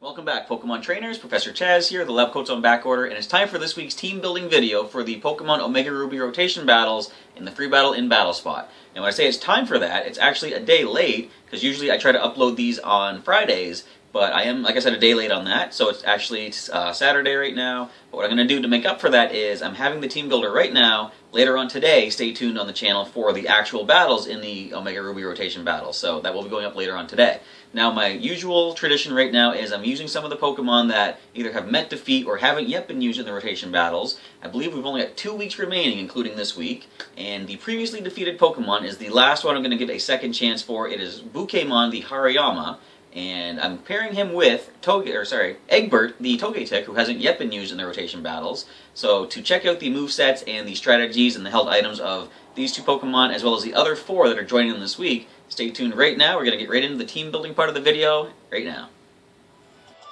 Welcome back, Pokemon trainers. Professor Chaz here, the lab coat's on back order, and it's time for this week's team building video for the Pokemon Omega Ruby Rotation Battles in the free battle in Battle Spot. And when I say it's time for that, it's actually a day late, because usually I try to upload these on Fridays, but I am, like I said, a day late on that, so it's actually Saturday right now. But what I'm going to do to make up for that is I'm having the team builder right now. Later on today, stay tuned on the channel for the actual battles in the Omega Ruby Rotation Battles, so that will be going up later on today. Now, my usual tradition right now is I'm using some of the Pokemon that either have met defeat or haven't yet been used in the rotation battles. I believe we've only got 2 weeks remaining, including this week, and the previously defeated Pokemon is the last one I'm going to give a second chance for. It is Pokémon the Hariyama, and I'm pairing him with Egbert, the Togetic, who hasn't yet been used in the rotation battles. So to check out the movesets and the strategies and the held items of these two Pokemon, as well as the other 4 that are joining them this week, stay tuned right now. We're going to get right into the team building part of the video right now.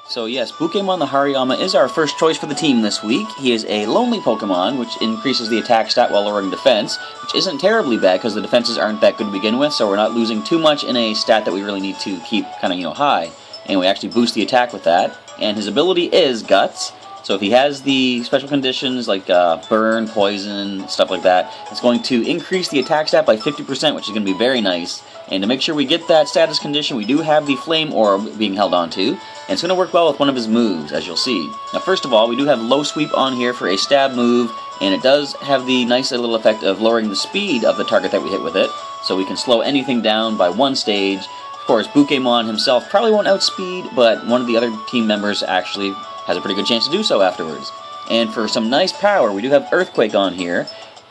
So yes, Pokémon the Hariyama is our first choice for the team this week. He is a lonely Pokemon, which increases the attack stat while lowering defense, which isn't terribly bad because the defenses aren't that good to begin with, so we're not losing too much in a stat that we really need to keep kind of, high. And we actually boost the attack with that. And his ability is Guts. So if he has the special conditions like burn, poison, stuff like that, it's going to increase the attack stat by 50%, which is going to be very nice. And to make sure we get that status condition, we do have the Flame Orb being held on to, and it's going to work well with one of his moves, as you'll see. Now first of all, we do have Low Sweep on here for a stab move, and it does have the nice little effect of lowering the speed of the target that we hit with it, so we can slow anything down by 1 stage. Of course, Pokémon himself probably won't outspeed, but one of the other team members actually has a pretty good chance to do so afterwards. And for some nice power, we do have Earthquake on here.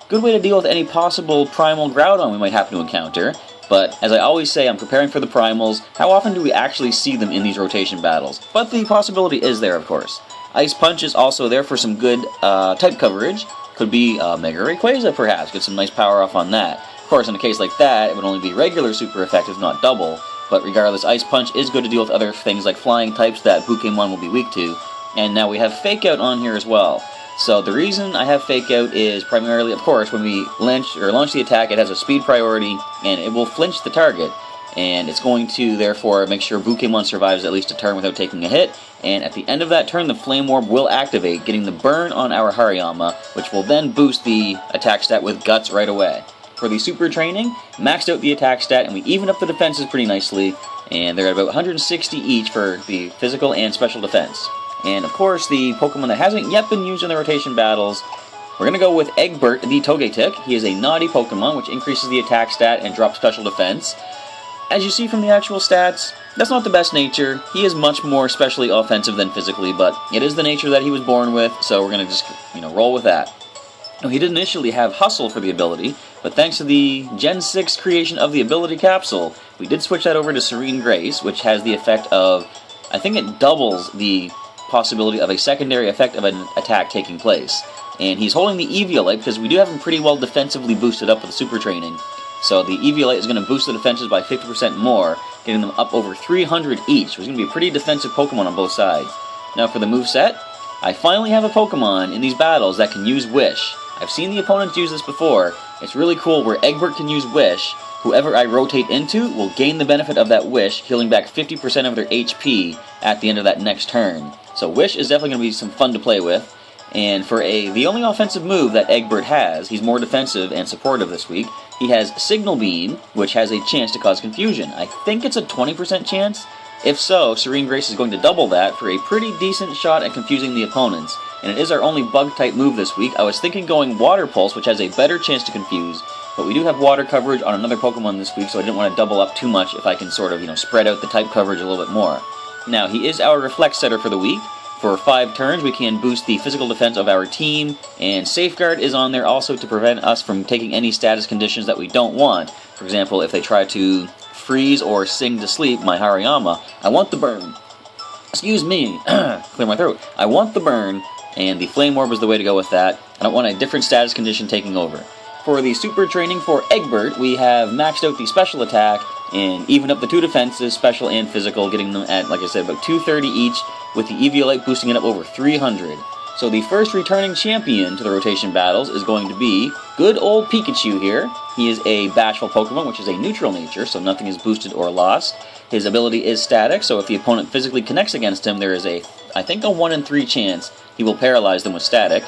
Good way to deal with any possible Primal Groudon we might happen to encounter. But, as I always say, I'm preparing for the Primals. How often do we actually see them in these rotation battles? But the possibility is there, of course. Ice Punch is also there for some good type coverage. Could be Mega Rayquaza, perhaps. Get some nice power off on that. Of course, in a case like that, it would only be regular super effective, not double. But regardless, Ice Punch is good to deal with other things like flying types that Pokémon will be weak to. And now we have Fake Out on here as well. So the reason I have Fake Out is primarily, of course, when we launch the attack, it has a speed priority, and it will flinch the target. And it's going to, therefore, make sure Pokémon survives at least a turn without taking a hit. And at the end of that turn, the Flame Orb will activate, getting the burn on our Hariyama, which will then boost the attack stat with Guts right away. For the Super Training, maxed out the attack stat, and we even up the defenses pretty nicely. And they're at about 160 each for the physical and special defense. And of course, the Pokemon that hasn't yet been used in the rotation battles, we're going to go with Egbert the Togetic. He is a naughty Pokemon, which increases the attack stat and drops special defense. As you see from the actual stats, that's not the best nature. He is much more specially offensive than physically, but it is the nature that he was born with, so we're going to just, roll with that. Now, he did initially have Hustle for the ability, but thanks to the Gen 6 creation of the ability capsule, we did switch that over to Serene Grace, which has the effect of, I think it doubles the possibility of a secondary effect of an attack taking place. And he's holding the Eviolite because we do have him pretty well defensively boosted up with the Super Training. So the Eviolite is going to boost the defenses by 50% more, getting them up over 300 each. So he's going to be a pretty defensive Pokemon on both sides. Now for the moveset, I finally have a Pokemon in these battles that can use Wish. I've seen the opponents use this before. It's really cool where Egbert can use Wish. Whoever I rotate into will gain the benefit of that Wish, healing back 50% of their HP at the end of that next turn. So Wish is definitely going to be some fun to play with. And for the only offensive move that Egbert has, he's more defensive and supportive this week, he has Signal Beam, which has a chance to cause confusion. I think it's a 20% chance. If so, Serene Grace is going to double that for a pretty decent shot at confusing the opponents. And it is our only bug-type move this week. I was thinking going Water Pulse, which has a better chance to confuse, but we do have water coverage on another Pokemon this week, so I didn't want to double up too much if I can sort of, spread out the type coverage a little bit more. Now, he is our Reflect setter for the week. For 5 turns, we can boost the physical defense of our team, and Safeguard is on there also to prevent us from taking any status conditions that we don't want. For example, if they try to freeze or sing to sleep my Hariyama, I want the burn. Excuse me, clear my throat. I want the burn, and the Flame Orb is the way to go with that. I don't want a different status condition taking over. For the Super Training for Egbert, we have maxed out the special attack and evened up the 2 defenses, special and physical, getting them at, like I said, about 230 each, with the Eviolite boosting it up over 300. So the first returning champion to the rotation battles is going to be good old Pikachu here. He is a bashful Pokemon, which is a neutral nature, so nothing is boosted or lost. His ability is static, so if the opponent physically connects against him, there is I think a 1 in 3 chance he will paralyze them with static.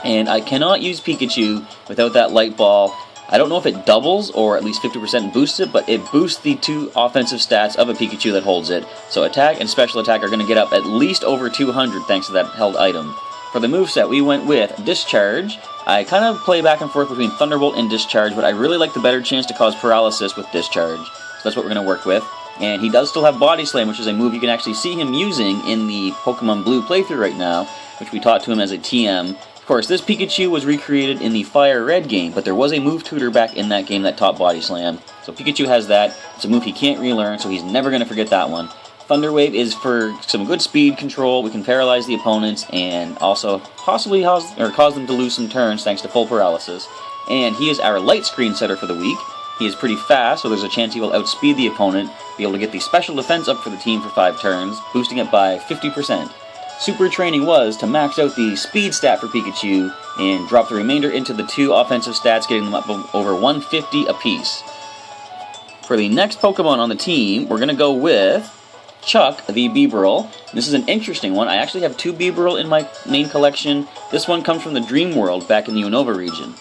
And I cannot use Pikachu without that light ball. I don't know if it doubles or at least 50% boosts it, but it boosts the 2 offensive stats of a Pikachu that holds it. So attack and special attack are going to get up at least over 200 thanks to that held item. For the moveset, we went with Discharge. I kind of play back and forth between Thunderbolt and Discharge, but I really like the better chance to cause paralysis with Discharge. So that's what we're going to work with. And he does still have Body Slam, which is a move you can actually see him using in the Pokemon Blue playthrough right now, which we taught to him as a TM. Of course, this Pikachu was recreated in the Fire Red game, but there was a move tutor back in that game that taught Body Slam. So Pikachu has that. It's a move he can't relearn, so he's never going to forget that one. Thunder Wave is for some good speed control. We can paralyze the opponents and also possibly cause them to lose some turns thanks to full paralysis. And he is our light screen setter for the week. He is pretty fast, so there's a chance he will outspeed the opponent, be able to get the special defense up for the team for 5 turns, boosting it by 50%. Super Training was to max out the speed stat for Pikachu and drop the remainder into the 2 offensive stats, getting them up over 150 apiece. For the next Pokemon on the team, we're going to go with Chuck, the Bibarel. This is an interesting one. I actually have 2 Bibarel in my main collection. This one comes from the Dream World back in the Unova region.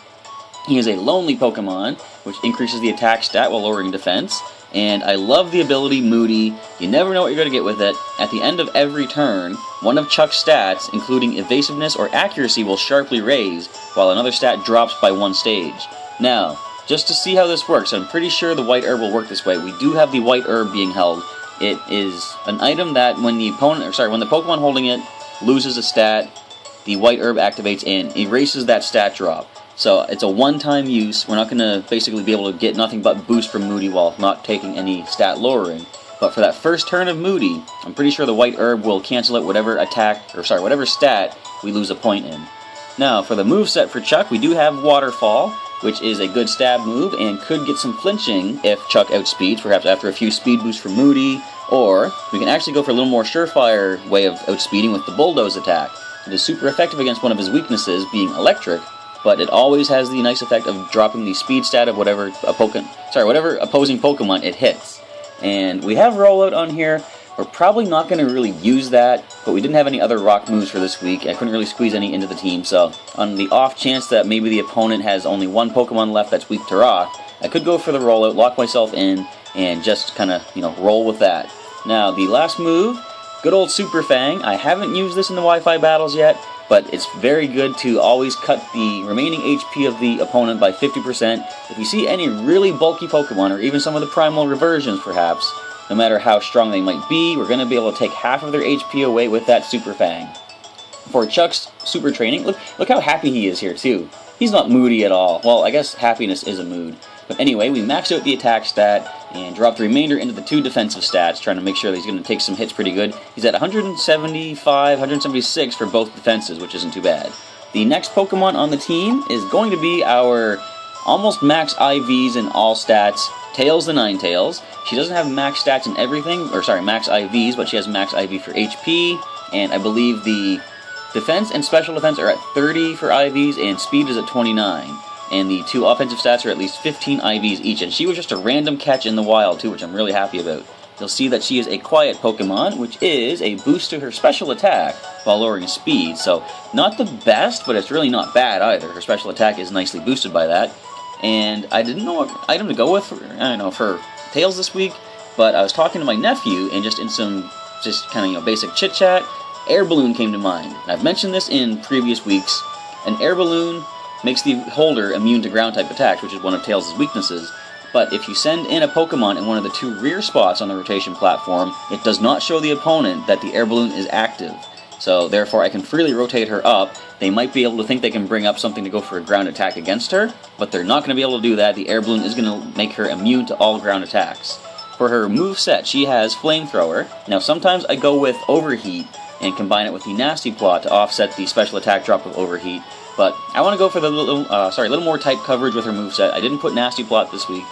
He is a lonely Pokemon, which increases the attack stat while lowering defense. And I love the ability Moody. You never know what you're going to get with it. At the end of every turn, one of Chuck's stats, including evasiveness or accuracy, will sharply raise, while another stat drops by 1 stage. Now, just to see how this works, I'm pretty sure the White Herb will work this way. We do have the White Herb being held. It is an item that when the Pokemon holding it loses a stat, the White Herb activates and erases that stat drop. So it's a one-time use. We're not going to basically be able to get nothing but boost from Moody while not taking any stat lowering. But for that first turn of Moody, I'm pretty sure the White Herb will cancel out whatever whatever stat we lose a point in. Now, for the moveset for Chuck, we do have Waterfall, which is a good stab move and could get some flinching if Chuck outspeeds, perhaps after a few speed boosts from Moody, or we can actually go for a little more surefire way of outspeeding with the Bulldoze attack. It is super effective against one of his weaknesses, being electric, but it always has the nice effect of dropping the speed stat of whatever opposing Pokemon it hits. And we have Rollout on here. We're probably not going to really use that, but we didn't have any other rock moves for this week. I couldn't really squeeze any into the team, so on the off chance that maybe the opponent has only 1 Pokemon left that's weak to rock, I could go for the Rollout, lock myself in, and just kind of, roll with that. Now, the last move, good old Super Fang. I haven't used this in the Wi-Fi battles yet, but it's very good to always cut the remaining HP of the opponent by 50%. If you see any really bulky Pokemon, or even some of the primal reversions perhaps, no matter how strong they might be, we're going to be able to take half of their HP away with that Super Fang. For Chuck's Super Training, look how happy he is here too. He's not moody at all. Well, I guess happiness is a mood. But anyway, we maxed out the attack stat and dropped the remainder into the 2 defensive stats, trying to make sure that he's going to take some hits pretty good. He's at 175, 176 for both defenses, which isn't too bad. The next Pokemon on the team is going to be our almost max IVs in all stats, Tails the Ninetales. She doesn't have max stats in everything, max IVs, but she has max IV for HP, and I believe the defense and special defense are at 30 for IVs, and speed is at 29. And the 2 offensive stats are at least 15 IVs each, and she was just a random catch in the wild too, which I'm really happy about. You'll see that she is a quiet Pokemon, which is a boost to her special attack while lowering speed, so not the best, but it's really not bad either. Her special attack is nicely boosted by that. And I didn't know what item to go with for Tails this week, but I was talking to my nephew, and just in some basic chit-chat, Air Balloon came to mind. And I've mentioned this in previous weeks. An Air Balloon makes the holder immune to ground-type attacks, which is one of Tails' weaknesses. But if you send in a Pokemon in one of the 2 rear spots on the rotation platform, it does not show the opponent that the Air Balloon is active. So therefore I can freely rotate her up. They might be able to think they can bring up something to go for a ground attack against her, but they're not going to be able to do that. The Air Balloon is going to make her immune to all ground attacks. For her moveset, she has Flamethrower. Now sometimes I go with Overheat and combine it with the Nasty Plot to offset the special attack drop of Overheat. But I want to go for the little more type coverage with her moveset. I didn't put Nasty Plot this week,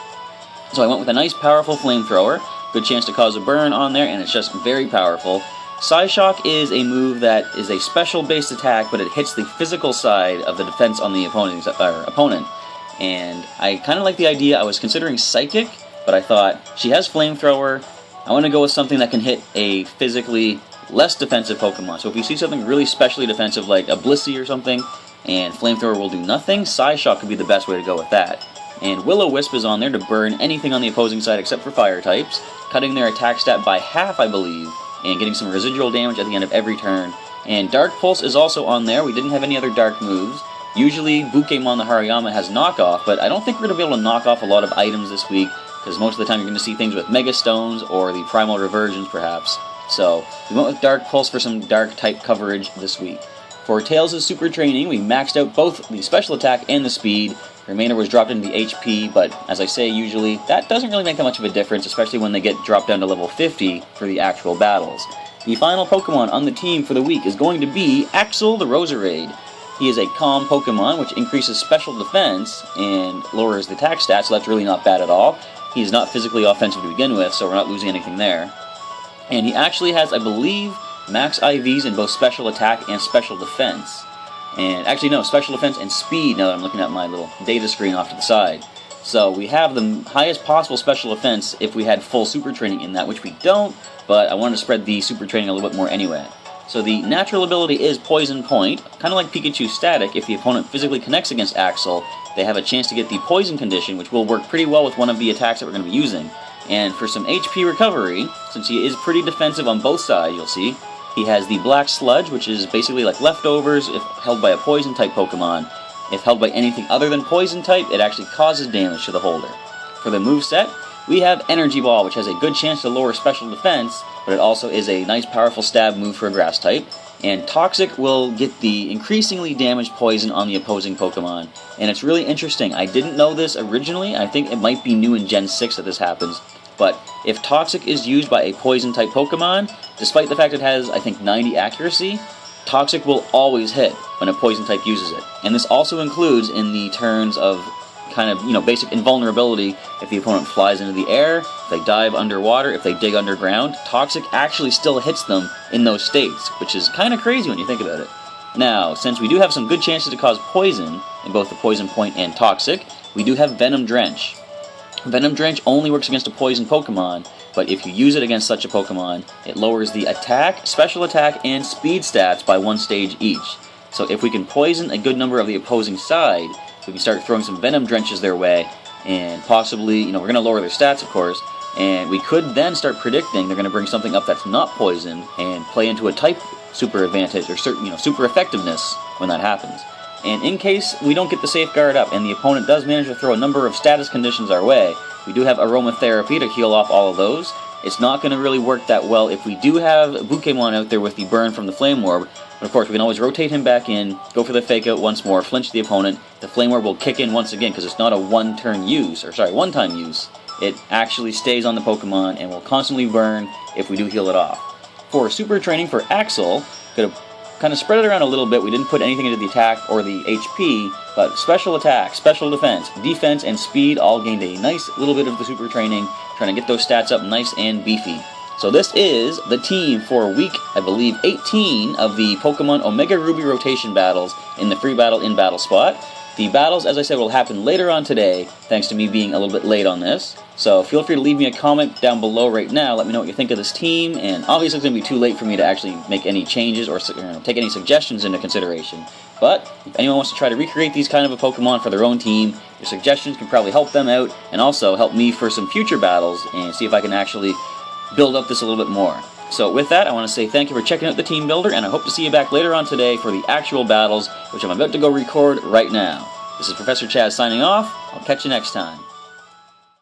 so I went with a nice powerful Flamethrower. Good chance to cause a burn on there, and it's just very powerful. Psyshock is a move that is a special-based attack, but it hits the physical side of the defense on the opponent. And I kind of like the idea. I was considering Psychic, but I thought she has Flamethrower. I want to go with something that can hit a physically less defensive Pokemon. So if you see something really specially defensive like a Blissey or something, and Flamethrower will do nothing, Psyshock could be the best way to go with that. And Will-O-Wisp is on there to burn anything on the opposing side except for fire types, cutting their attack stat by half, I believe, and getting some residual damage at the end of every turn. And Dark Pulse is also on there. We didn't have any other dark moves. Usually Pokémon the Hariyama has knockoff, but I don't think we're going to be able to knock off a lot of items this week, because most of the time you're going to see things with Mega Stones or the Primal Reversions perhaps. So we went with Dark Pulse for some dark type coverage this week. For Tails' Super Training, we maxed out both the special attack and the speed. The remainder was dropped into the HP, but as I say usually, that doesn't really make that much of a difference, especially when they get dropped down to level 50 for the actual battles. The final Pokemon on the team for the week is going to be Axel the Roserade. He is a calm Pokemon, which increases special defense and lowers the attack stats, so that's really not bad at all. He is not physically offensive to begin with, so we're not losing anything there. And he actually has, I believe, max IVs in both special attack and special defense. And actually no, special defense and speed now that I'm looking at my little data screen off to the side. So we have the highest possible special defense if we had full super training in that, which we don't, but I wanted to spread the super training a little bit more anyway. So the natural ability is Poison Point, kind of like Pikachu Static. If the opponent physically connects against Axel, they have a chance to get the Poison condition, which will work pretty well with one of the attacks that we're going to be using. And for some HP recovery, since he is pretty defensive on both sides, you'll see, he has the Black Sludge, which is basically like leftovers if held by a Poison-type Pokemon. If held by anything other than Poison-type, it actually causes damage to the holder. For the moveset, we have Energy Ball, which has a good chance to lower special defense, but it also is a nice powerful stab move for a Grass type. And Toxic will get the increasingly damaged poison on the opposing Pokemon. And it's really interesting. I didn't know this originally. I think it might be new in Gen 6 that this happens. But if Toxic is used by a Poison-type Pokemon, despite the fact it has, I think, 90 accuracy, Toxic will always hit when a Poison-type uses it. And this also includes in the turns of kind of, basic invulnerability. If the opponent flies into the air, if they dive underwater, if they dig underground, Toxic actually still hits them in those states, which is kind of crazy when you think about it. Now, since we do have some good chances to cause poison in both the Poison Point and Toxic, we do have Venom Drench. Venom Drench only works against a poison Pokemon, but if you use it against such a Pokemon, it lowers the attack, special attack, and speed stats by 1 stage each. So if we can poison a good number of the opposing side, we can start throwing some Venom Drenches their way, and possibly, we're going to lower their stats, of course, and we could then start predicting they're going to bring something up that's not poison and play into a type super advantage or certain, super effectiveness when that happens. And in case we don't get the safeguard up and the opponent does manage to throw a number of status conditions our way, we do have Aromatherapy to heal off all of those. It's not going to really work that well if we do have Pokémon out there with the burn from the Flame Orb. But of course, we can always rotate him back in, go for the Fake Out once more, flinch the opponent. The Flame Orb will kick in once again because it's not a one-time use. It actually stays on the Pokemon and will constantly burn if we do heal it off. For Super Training for Axel, could have kind of spread it around a little bit. We didn't put anything into the attack or the HP, but special attack, special defense, defense, and speed all gained a nice little bit of the Super Training, trying to get those stats up nice and beefy. So this is the team for week, I believe, 18 of the Pokemon Omega Ruby Rotation Battles in the free battle in battle spot. The battles, as I said, will happen later on today, thanks to me being a little bit late on this. So feel free to leave me a comment down below right now. Let me know what you think of this team, and obviously it's going to be too late for me to actually make any changes or take any suggestions into consideration. But if anyone wants to try to recreate these kind of a Pokemon for their own team, your suggestions can probably help them out, and also help me for some future battles, and see if I can actually build up this a little bit more. So with that, I want to say thank you for checking out the Team Builder, and I hope to see you back later on today for the actual battles, which I'm about to go record right now. This is Professor Chaz signing off. I'll catch you next time.